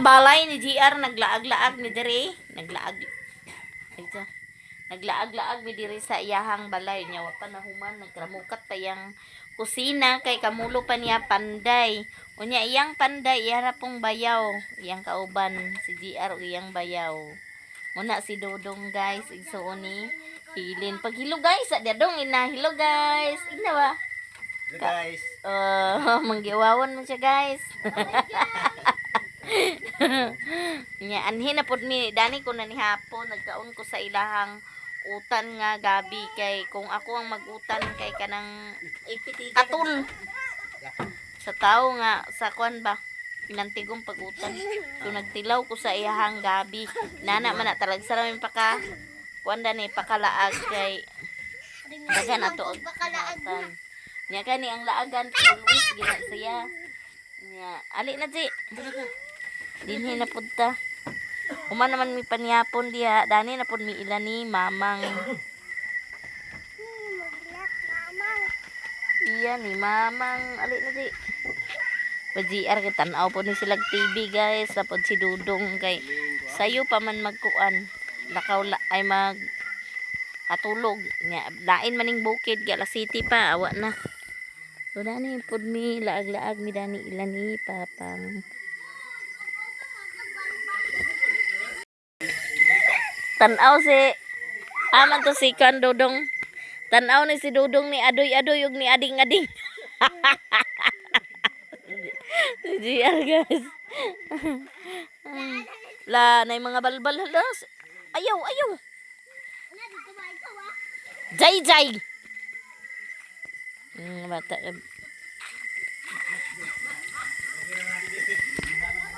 balay ni GR naglaag-laag ni dire. Naglaag-laag mi diri sa iyahang balay niya wa pa nahuman nagkramukat pa yang kusina kay kamulo pa niya panday. Unya iyang panday iyara pong bayaw, iyang kauban si GR ug iyang bayaw. Muna si Dodong guys, igsuon ni Hilin. Paghilo guys, sa dadong ina hilo guys. Ina ba? Hello guys. Manggiwawan mo siya guys. Nya anhin na pud mi dani ko na ni hapon nagkaon ko sa ilahang utan nga gabi kay kung ako ang magutan kay kanang katul sa tao nga sa kwan ba inantigong pagutan so nagtilaw ko sa iyahang gabi nana man na talag sa ramin paka kwan ni pakalaag kay dagan ato og pakalaag nya kani ang laagan always gina siya nya ali na di dinhi na pud ta Uma naman mi paniyapon diha. Dani na pud mi ila ni mamang. Iya ni mamang. Ali na di. Pa-GR kay tan-aw po ni silag TV guys. Tapos si Dudong kay sayo pa man magkuan. Lakaw ay mag katulog. Lain maning bukid. Gala City pa. Awa na. So dani pud mi laag-laag mi dani ila ni papang. Tanaw si aman to si kan Dudong. Tanaw ni si Dudong ni adoy-adoy ug ni ading-ading. GR guys. La nay mga balbal halos. Ayaw. Jay. Bata.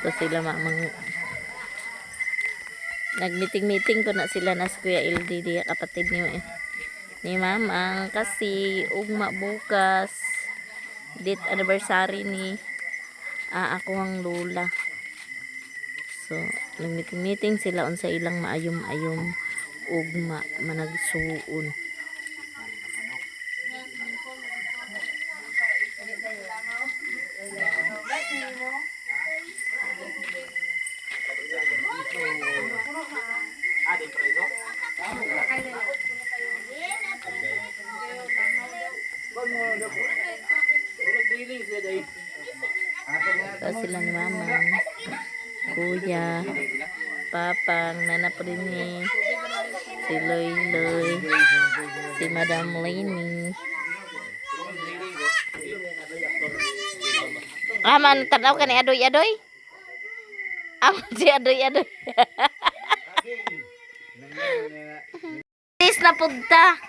To sila mamang nag-meeting ko na sila na Kuya LD diya kapatid ni Mamang kasi ugma bukas date anniversary ni ako ang lola. So nag-meeting sila on sa ilang maayom-ayom ugma managsuon. Sila ni Mamang, Kuya, Papang, Nana Prini, si Loy, si Madam Lainey. Man, tanaw ka ni adoy-adoy? Si adoy-adoy. Tis na punta.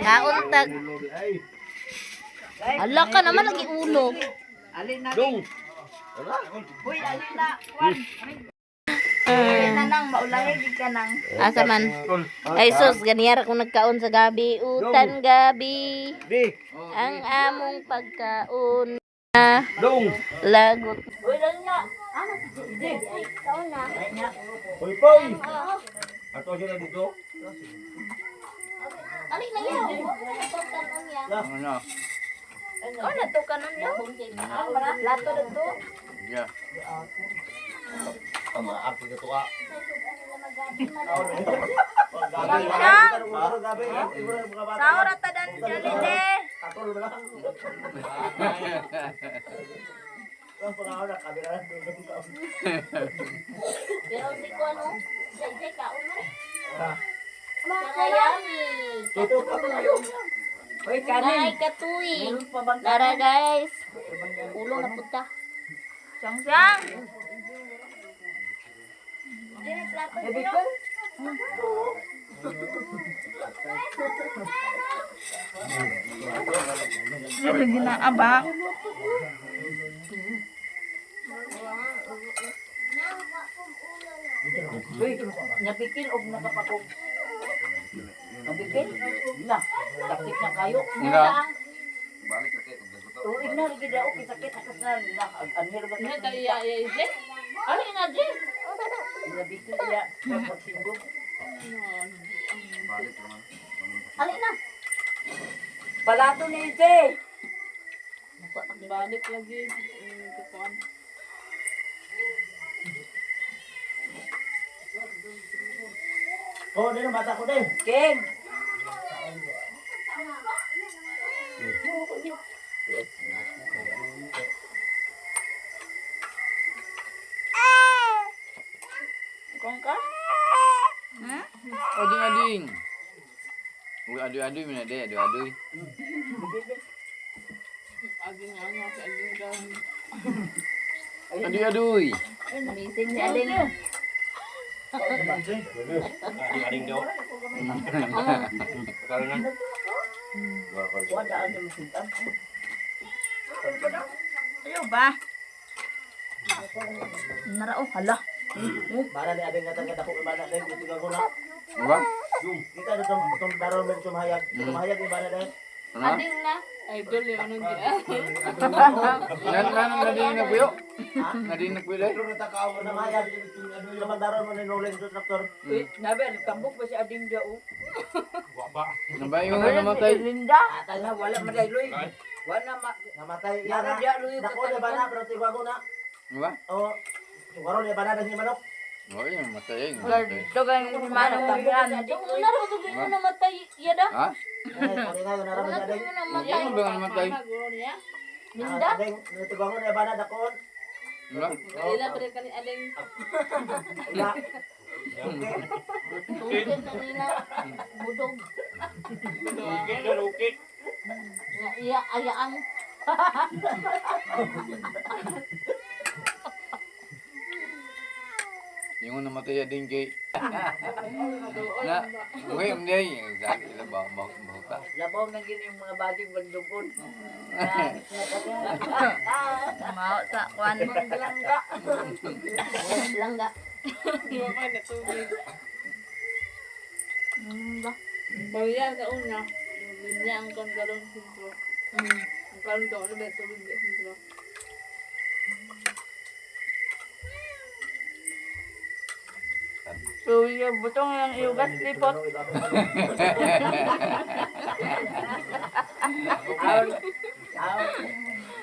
Kauntag. Ala ka naman lagi ulo. Alin na dong. Uy, alin na. Kwan. Na nang maulangin ka nang. Asa man. Ay sus, ganiyara kung nagkaon sa gabi. Utan gabi. Ang among pagkaon. Dong. Lagot. Uy, alin na. Ano si Jig? Ikaw na. Hoy, Poy. Ato sila dito. Alin na yun? Pagkaon niya. Ano? Oh, nato kanon yo. Lato dito. Ya. Tama, ako dito ka. Sahur ata dan jali de. Pero si ko ano? Say kaon man. Makayami. Uy, kanin. Nay katuy. Tara guys. Ulo na punta. Siyang. Ebikon. Lagi na abak. Uy, nyapikin og nakapakog. Nyapikin? Na, sakit na kayo. Nga. Balik ka kayo. Tuig na, lagi daw, sakit na kasal. Anhir ba? Na dali ya je. Ano ina je? Nyapikin iya. Pagsindog. Ano ina? Palato ni Ije. Balik lagi. Oh, din ang bata ko din. King. Kung ka? Hmm? Ading-ading. Uy, adoy-adoy mo na de, adoy-adoy. Adoy-adoy. Meeting si Ading. Aling-aling daw. Karangan. Wala ano masintan. Ayaw ba? Narao, hala. Bana ni ading nga tagad ako bana din dito ko na. Diba? Kita na tong daron men sumahayag. Sumahayag ni bana din. Ano? Ading na. Nading na kuyo? Nading na kuyo dahil? Pero natakaaw na mahayag. Yung daron mo ni Nolan sa traktor. Nabi, nagtambok ba si Ading dyan? Nabayo nga namatay. Linda. Atala, wala madayloy. Wala Namatay Nara yan. dia luyo Dako na bana pero tiba ko na. Diba? Oh. Siguro ni bana ni manok. Oo, yung namatay. Ito ka yung manong yan. Naro to gyud mo namatay yada. Ha? Kani nga na ramen ading. Ano ba nga namatay? Minda. Ading, tiba ko na bana dakon. Diba? Ila pre kani aling Ila. tugid na nila budog. Lukit na lukit. Nga iya ayaan. Yung namatay din kay... Na, okay, hindi. Exactly, bahuta. Labaw na gini yung mga baging bandukon. Mao sa kwan. Langga. Langga. Ba? Bawian sa una, linya ang kalon sintro. Ang kalon daw, ano ba ito sintro? So, yung butong yung iugas lipot.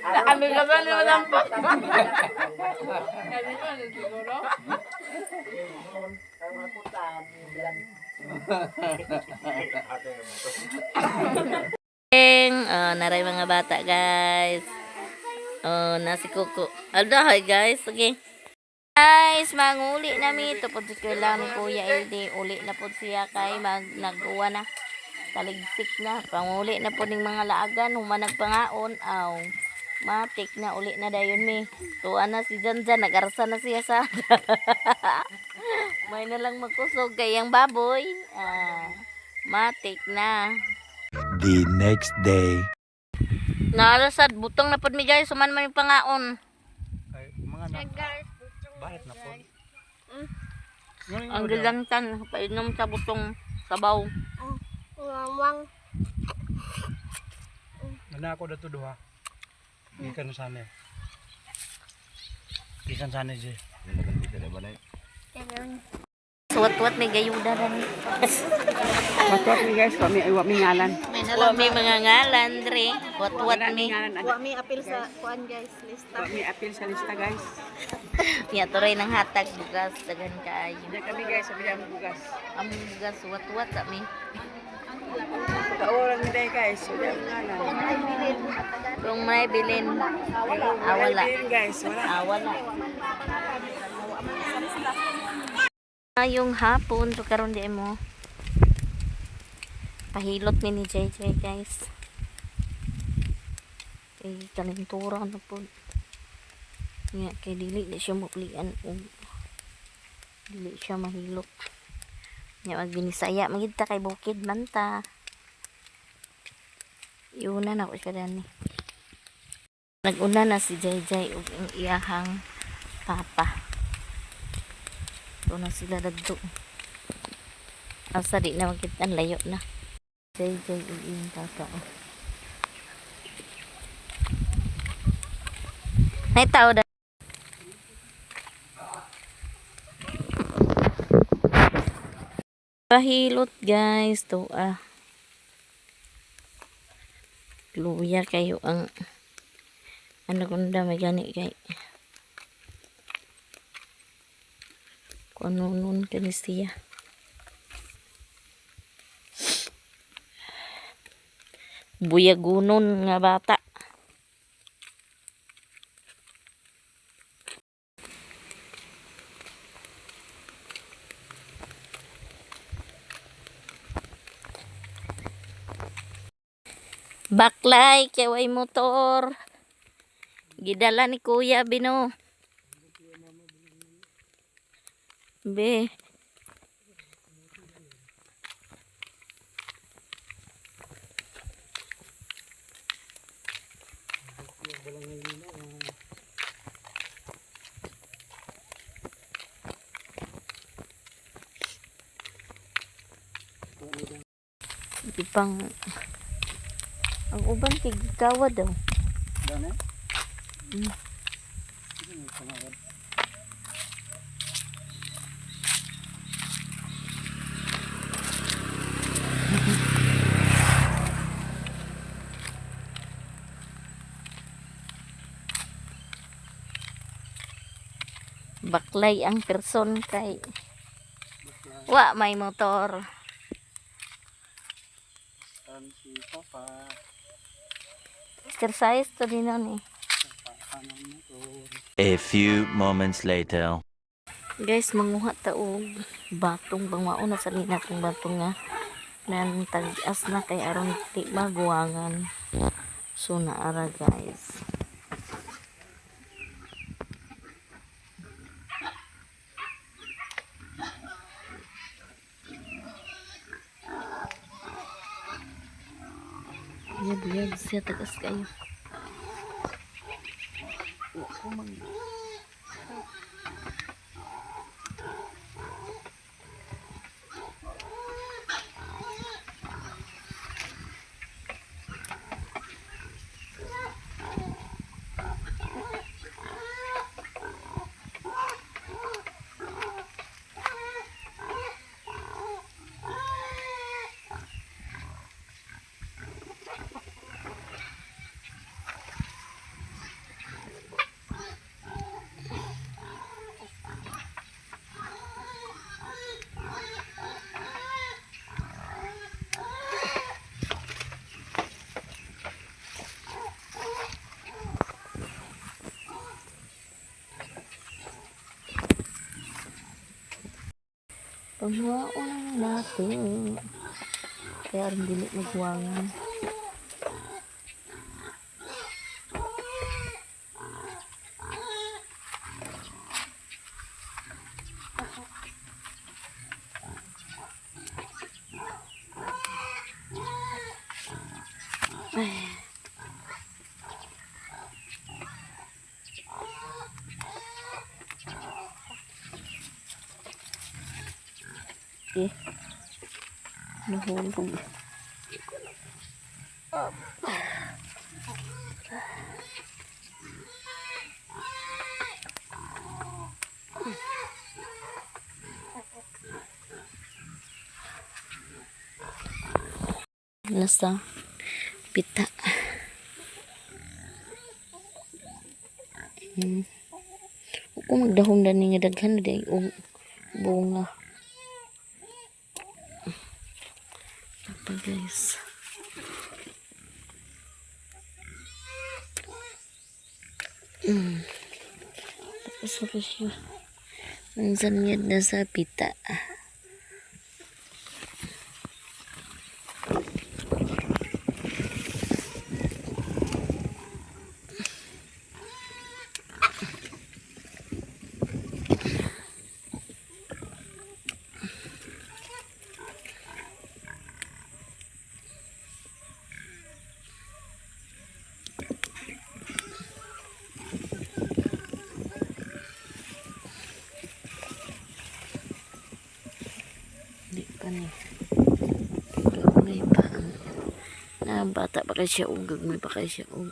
Ano ka ba naman ang pot? Kami ko, ano siguro? Naray mga bata guys. Oh, nasi kuko. Alda hi guys. Okay. Guys, manguli na mi tupod si lang ni Kuya LD. Uli na pod siya kay nag-uwa na. Taligsik na. Panguli na po ning mga laagan. Humanag pangaon. Aw. Matik na uli na dayon mi. Tuwa na si Janjan. Nag-arsa na siya sa. May na lang magkusog kay ang baboy. Matik na. The next day. Naalasad. Butong na pod mi guys. Suman man yung pangaon. Ang gilantan, painom sa butong sabaw. Ngawang. Mana ako dato duha. Ikan sana. Ikan sana je. Suwat-suwat may gayuda na ni. Matwat mi guys, kami ay wami ngalan. Wa may mga ngalan, Dre. Suwat-suwat mi. Wa mi apil sa kuan guys, lista. Wami apil sa lista guys. Niya tuloy ng hatag bugas. Dagan kaayo. Diyan kami guys, sabi ang bugas. Ang bugas, suwat-suwat sa mi. Pagkaurang mi dahil guys, sabi ang ngalan. Kung may bilin, wala. Guys, wala. Wala. Yung hapon, to karon di mo. Pahilot mi ni JJ guys. Kalintura na po. Nga, kay dili na siya maplian. Dili siya mahilot. Nga, magbinisaya. Magita kay bukid man ta. Iuna na ko siya dani. Naguna na si JJ ug ang iyahang papa. Ito na sila dagdo. Asa di na magkitan, layo na. JJ ug iyang papa. May tao da. Pahilot guys, to luya kayo ang ano kunda may gani kay kuno nun kani siya Buyagunon nga bata. Baklay, kaway motor. Gidala ni Kuya Bino. Be. Ipang ang uban kay gikawa daw. Dami? Baklay ang person kay wa may motor. Si Papa. Exercise to din nun eh. A few moments later. Guys, manguha ta og batong bangwaon na sa lina tong batong nga nan tag-as na kay aron ti maguwangan. So naara guys. Buyag siya tagas kayo. Pangwaon na natin. Kaya rin dili magwangan. Eh, nahulog. Nasa pita. Kung magdahom na nga daghan na day bunga. Apa guys? Tapos apa siya? Minsan yan na sa pita. May pa na bata pa kay siya ugag may pa kay siya og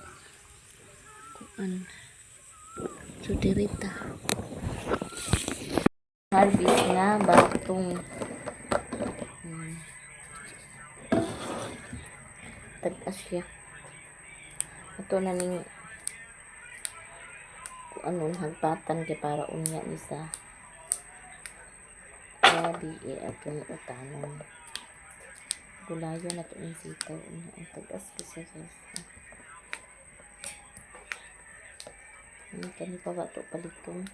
kuan so dirita harvest nga batong tag-as siya ato na ning kuan hagpatan kay para unya ni sa gabi atong utanon. Gulayo na to yung sitaw. Ang tagas ko siya guys. Kani pa ba to palitong?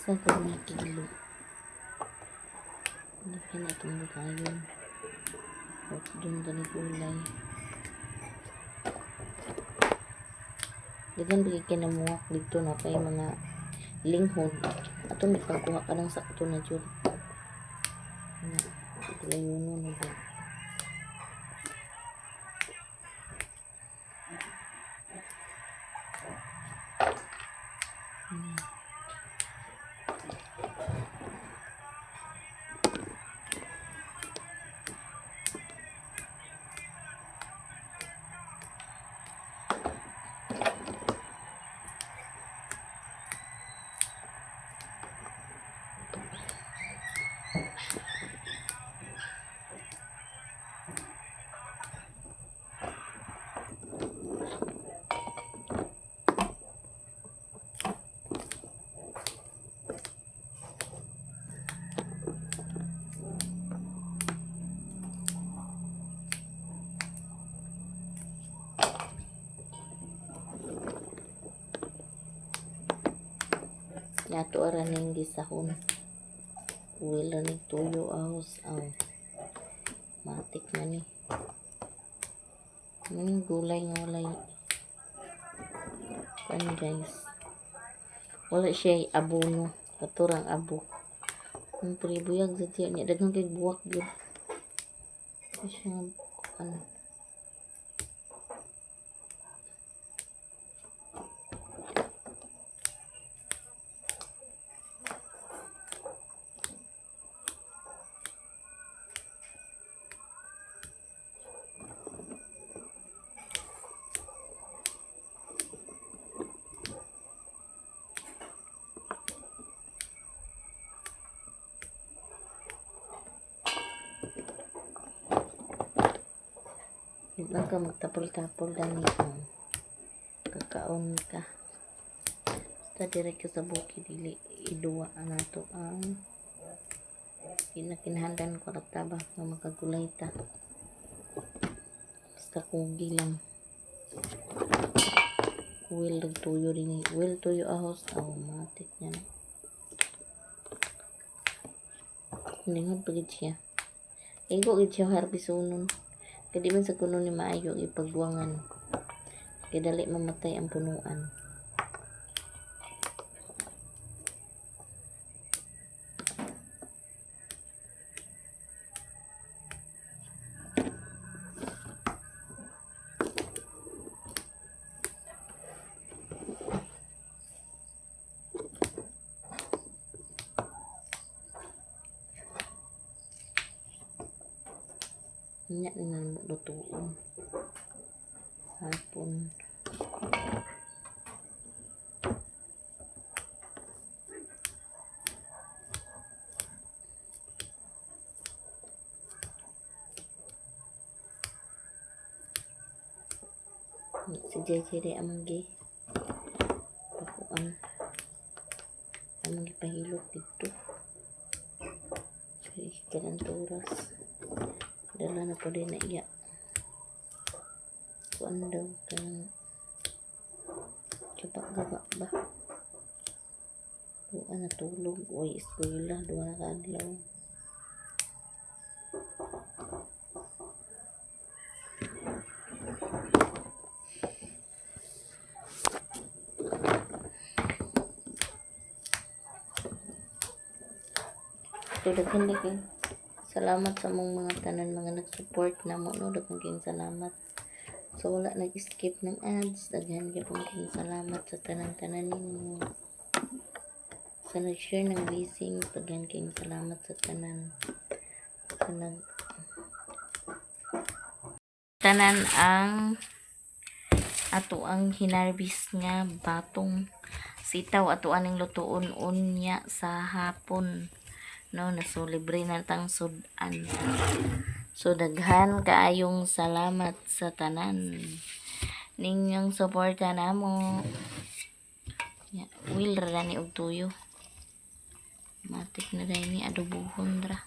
Isa ko na kilo. Hindi ka na itong bukayon. At doon ka ni gulay. Dagan bigay kinamuhak dito na pa yung mga linghod. Ato may pagkuha ka ng sakto na dyan. Gulay yun na dyan. Nato aran ning gisahon. Wala ni tuyo ahos aw. Matik na ni. Maning gulay nga walay. Kan guys. Wala siya abono. Katurang abo. Ang pribuyag sa tiyan niya. Daghang kay buwak yun. Kasi siya ano. Huwag ka magtapol-tapol dani kakaon ka. Basta direct ka sa bukid dili iduwa na to ang kinakinahanglan ko rataba nga makagulay ta. Basta kugi lang. Will tuyo din. Will tuyo ahos. Matik niya na. Hindi nga pagid siya. Ego gid siya harbisunon. Kadi man sa kuno ni maayo ipagbuangan. Kay dali mamatay ang punuan. Nya na lutuon. Hapon. Si JJ amang gi pakuan. Amang gipahilot dito. Kay kanang oras. Dala na po din na iya. Kuan daw kang gaba ba? Doon na tulog. Uy, eskwela. Doon na kaadlaw. Tulog hindi kayo. Salamat sa mong mga tanan mga nag-support na mo no daghang kayong salamat So wala nag-skip ng ads. Daghan ka pong king salamat sa tanan-tanan ninyo. Sa nag-share ng blessing, daghan king salamat sa tanan. Sa tanan ang ato ang hinarbis nga batong sitaw ato aning lutuon unya sa hapon, no, naso libre na tang sudan. So daghan kaayong salamat sa tanan ninyong suporta namo. Will ra ni og tuyo matik na dai ni adobohon ra.